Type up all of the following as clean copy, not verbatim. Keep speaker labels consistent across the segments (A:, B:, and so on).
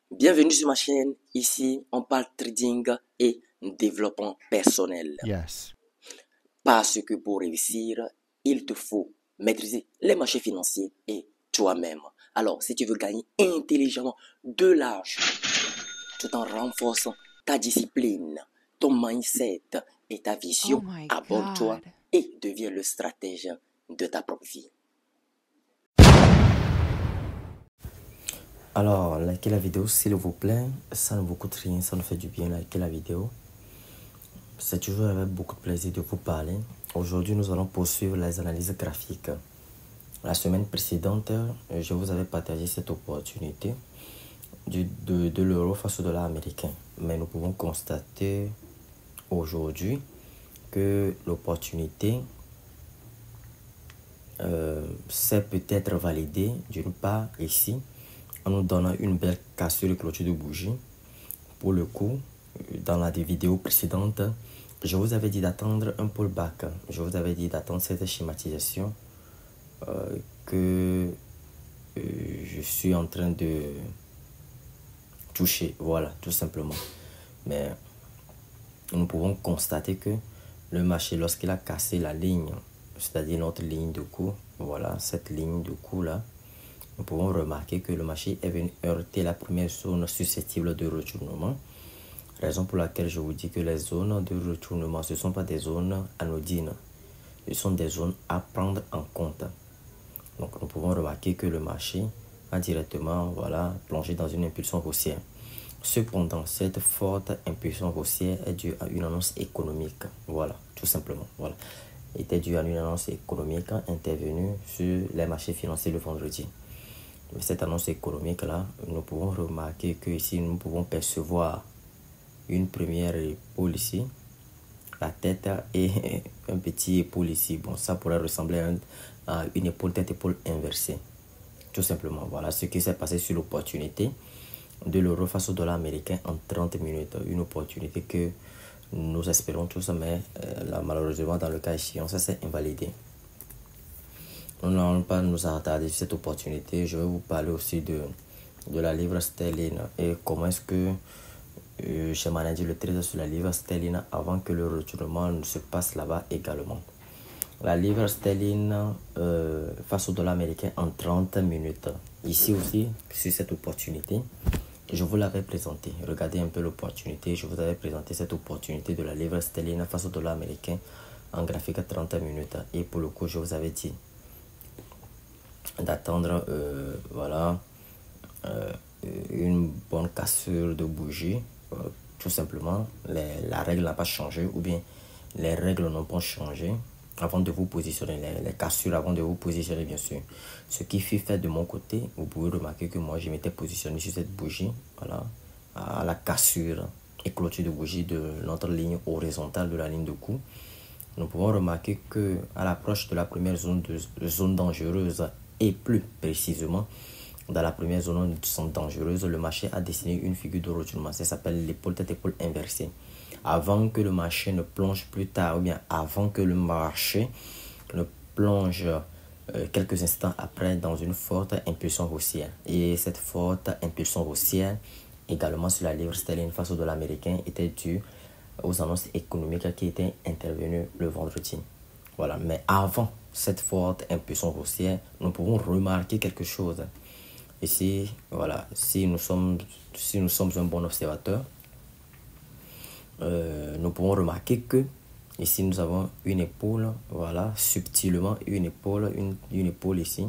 A: Bienvenue sur ma chaîne. Ici, on parle trading et développement personnel.
B: Yes.
A: Parce que pour réussir, il te faut maîtriser les marchés financiers et toi-même. Alors, si tu veux gagner intelligemment de l'argent, tout en renforçant ta discipline, ton mindset et ta vision,
C: Oh my
A: abonne-toi
C: God.
A: et deviens le stratège de ta propre vie. Alors, likez la vidéo s'il vous plaît, ça ne vous coûte rien, ça nous fait du bien, likez la vidéo. C'est toujours avec beaucoup de plaisir de vous parler. Aujourd'hui, nous allons poursuivre les analyses graphiques. La semaine précédente, je vous avais partagé cette opportunité de l'euro face au dollar américain. Mais nous pouvons constater aujourd'hui que l'opportunité s'est peut-être validée d'une part ici en nous donnant une belle cassure de clôture de bougie. Pour le coup, dans la vidéo précédente, je vous avais dit d'attendre un pullback. Je vous avais dit d'attendre cette schématisation que je suis en train de toucher. Voilà, tout simplement. Mais nous pouvons constater que le marché, lorsqu'il a cassé la ligne, c'est-à-dire notre ligne de cours, voilà, cette ligne de cours là, nous pouvons remarquer que le marché est venu heurter la première zone susceptible de retournement. Raison pour laquelle je vous dis que les zones de retournement, ce ne sont pas des zones anodines. Ce sont des zones à prendre en compte. Donc nous pouvons remarquer que le marché a directement plongé dans une impulsion haussière. Cependant, cette forte impulsion haussière est due à une annonce économique. Voilà, tout simplement. Voilà. Était due à une annonce économique intervenue sur les marchés financiers le vendredi. Cette annonce économique-là, nous pouvons remarquer que ici, nous pouvons percevoir une première épaule ici, la tête et un petit épaule ici. Bon, ça pourrait ressembler à une épaule tête-épaule inversée. Tout simplement, voilà ce qui s'est passé sur l'opportunité de l'euro face au dollar américain en 30 minutes. Une opportunité que nous espérons tous, mais là, malheureusement, dans le cas échéant, ça s'est invalidé. Nous n'allons pas nous attarder sur cette opportunité. Je vais vous parler aussi de la livre sterling et comment est-ce que j'ai managé le trade sur la livre sterling avant que le retournement ne se passe là-bas également. La livre sterling face au dollar américain en 30 minutes. Ici aussi, sur cette opportunité, je vous l'avais présenté. Regardez un peu l'opportunité. Je vous avais présenté cette opportunité de la livre sterling face au dollar américain en graphique à 30 minutes. Et pour le coup, je vous avais dit d'attendre une bonne cassure de bougie. Tout simplement, la règle n'a pas changé ou bien les règles n'ont pas changé avant de vous positionner, les cassures avant de vous positionner bien sûr. Ce qui fut fait de mon côté, vous pouvez remarquer que moi je m'étais positionné sur cette bougie, voilà, à la cassure et clôture de bougie de notre ligne horizontale de la ligne de coup. Nous pouvons remarquer que à l'approche de la première zone dangereuse et plus précisément dans la première zone dangereuse, le marché a dessiné une figure de retournement. Ça s'appelle l'épaule tête-épaule inversée. Avant que le marché ne plonge plus tard, ou bien avant que le marché ne plonge quelques instants après dans une forte impulsion haussière. Et cette forte impulsion haussière, également sur la livre sterling face au dollar américain, était due aux annonces économiques qui étaient intervenues le vendredi. Voilà, mais avant cette forte impulsion haussière, nous pouvons remarquer quelque chose. Ici, voilà, si nous sommes un bon observateur, nous pouvons remarquer que ici nous avons une épaule, voilà, subtilement une épaule ici,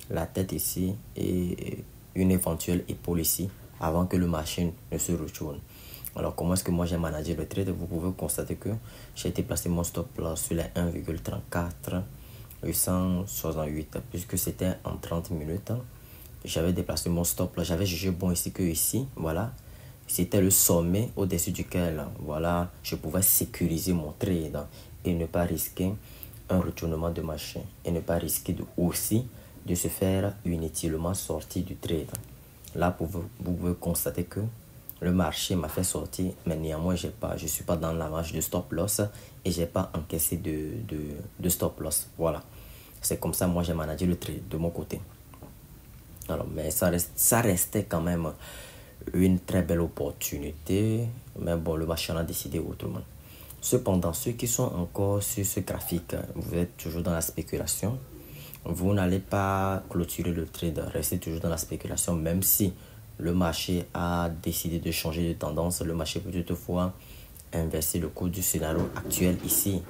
A: la tête ici et une éventuelle épaule ici avant que le marché ne se retourne. Alors comment est-ce que moi j'ai managé le trade? Vous pouvez constater que j'ai été placé mon stop loss sur les 1,34 868 puisque c'était en 30 minutes. J'avais déplacé mon stop là, j'avais jugé bon ici que ici, voilà, c'était le sommet au-dessus duquel, voilà, je pouvais sécuriser mon trade et ne pas risquer un retournement de marché et ne pas risquer aussi de se faire inutilement sortir du trade. Là, vous pouvez constater que le marché m'a fait sortir, mais néanmoins, je ne suis pas dans la marge de stop loss et je n'ai pas encaissé de stop loss. Voilà, c'est comme ça, moi, j'ai managé le trade de mon côté. Alors, mais ça restait quand même une très belle opportunité, mais bon, le marché en a décidé autrement. Cependant, ceux qui sont encore sur ce graphique, vous êtes toujours dans la spéculation. Vous n'allez pas clôturer le trade, restez toujours dans la spéculation, même si le marché a décidé de changer de tendance. Le marché peut toutefois inverser le cours du scénario actuel ici.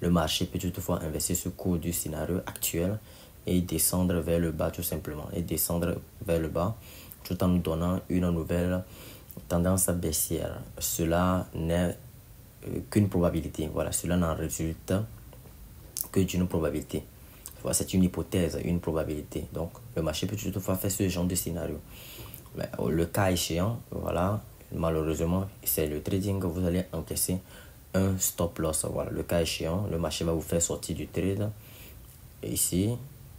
A: Le marché peut toutefois inverser ce cours du scénario actuel et descendre vers le bas tout simplement. Et descendre vers le bas tout en nous donnant une nouvelle tendance baissière. Cela n'est qu'une probabilité. Voilà, cela n'en résulte que d'une probabilité. Voilà, c'est une hypothèse, une probabilité. Donc, le marché peut toutefois faire ce genre de scénario. Mais le cas échéant, voilà, malheureusement, c'est le trading que vous allez encaisser un stop loss. Voilà, le cas échéant, le marché va vous faire sortir du trade. Et ici,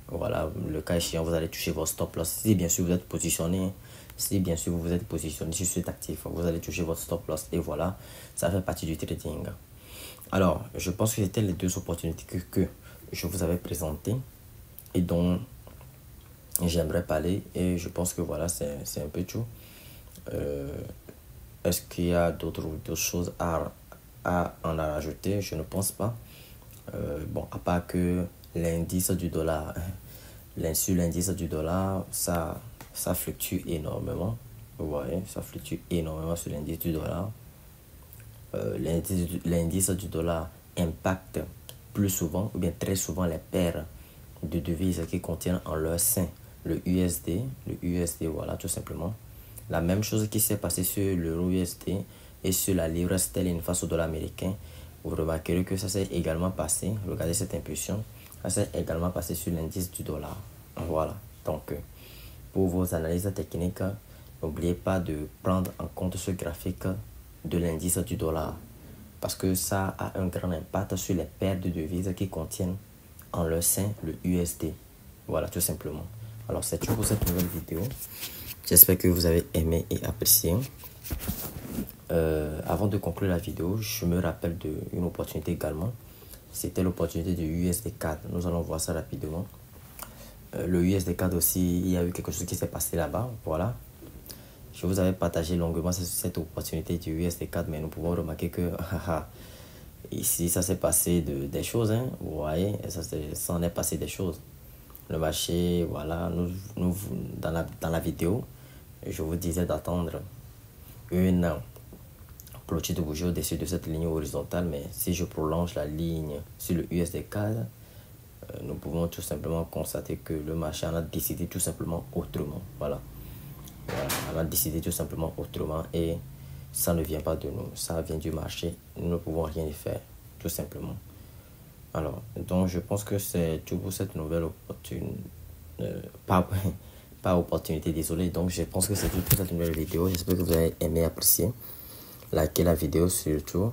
A: voilà, le cas échéant, vous allez toucher votre stop loss. Si bien sûr vous êtes positionné, si bien sûr vous êtes positionné sur cet actif, vous allez toucher votre stop loss. Et voilà, ça fait partie du trading. Alors, je pense que c'était les deux opportunités que je vous avais présentées et dont j'aimerais parler. Et je pense que voilà, c'est un peu tout. Est-ce qu'il y a d'autres choses à en rajouter? Je ne pense pas. Bon, à part que l'indice du dollar, sur l'indice du dollar, ça fluctue énormément. Vous voyez, ça fluctue énormément sur l'indice du dollar. L'indice du dollar impacte plus souvent, ou bien très souvent, les paires de devises qui contiennent en leur sein le USD, voilà, tout simplement. La même chose qui s'est passée sur l'euro USD et sur la livre sterling face au dollar américain. Vous remarquerez que ça s'est également passé, regardez cette impulsion, ça s'est également passé sur l'indice du dollar. Voilà, donc pour vos analyses techniques, n'oubliez pas de prendre en compte ce graphique de l'indice du dollar parce que ça a un grand impact sur les paires de devises qui contiennent en leur sein le USD. Voilà, tout simplement. Alors, c'est tout pour cette nouvelle vidéo. J'espère que vous avez aimé et apprécié. Avant de conclure la vidéo, je me rappelle d'une opportunité également. C'était l'opportunité du USD-CAD. Nous allons voir ça rapidement. Le USD-CAD aussi, il y a eu quelque chose qui s'est passé là-bas. Voilà. Je vous avais partagé longuement cette opportunité du USD-CAD, mais nous pouvons remarquer que ici, ça s'est passé des choses. Hein, vous voyez, ça en est passé des choses. Le marché, voilà, dans la vidéo, je vous disais d'attendre une clôture de bougie au-dessus de cette ligne horizontale, mais si je prolonge la ligne sur le USD-CAD, nous pouvons tout simplement constater que le marché en a décidé tout simplement autrement. Voilà. On a décidé tout simplement autrement et ça ne vient pas de nous, ça vient du marché. Nous ne pouvons rien y faire, tout simplement. Alors, donc je pense que c'est tout pour cette nouvelle opportunité. Pas opportunité, désolé. Donc je pense que c'est tout pour cette nouvelle vidéo. J'espère que vous avez aimé, apprécié. Likez la vidéo surtout.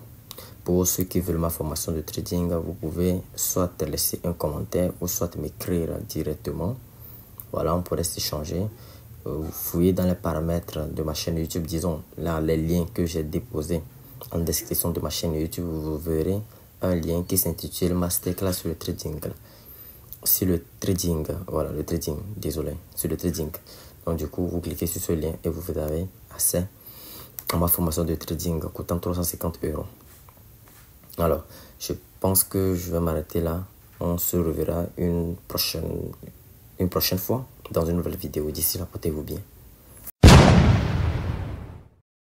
A: Pour ceux qui veulent ma formation de trading, vous pouvez soit laisser un commentaire ou soit m'écrire directement. Voilà, on pourrait s'échanger. Vous fouillez dans les paramètres de ma chaîne YouTube, disons, là, les liens que j'ai déposés en description de ma chaîne YouTube, vous verrez un lien qui s'intitule Masterclass sur le trading. Sur le trading, voilà, le trading, désolé, sur le trading. Donc, du coup, vous cliquez sur ce lien et vous avez accès à ma formation de trading coûtant 350 €. Alors, je pense que je vais m'arrêter là. On se reverra une prochaine fois dans une nouvelle vidéo. D'ici là, portez-vous bien.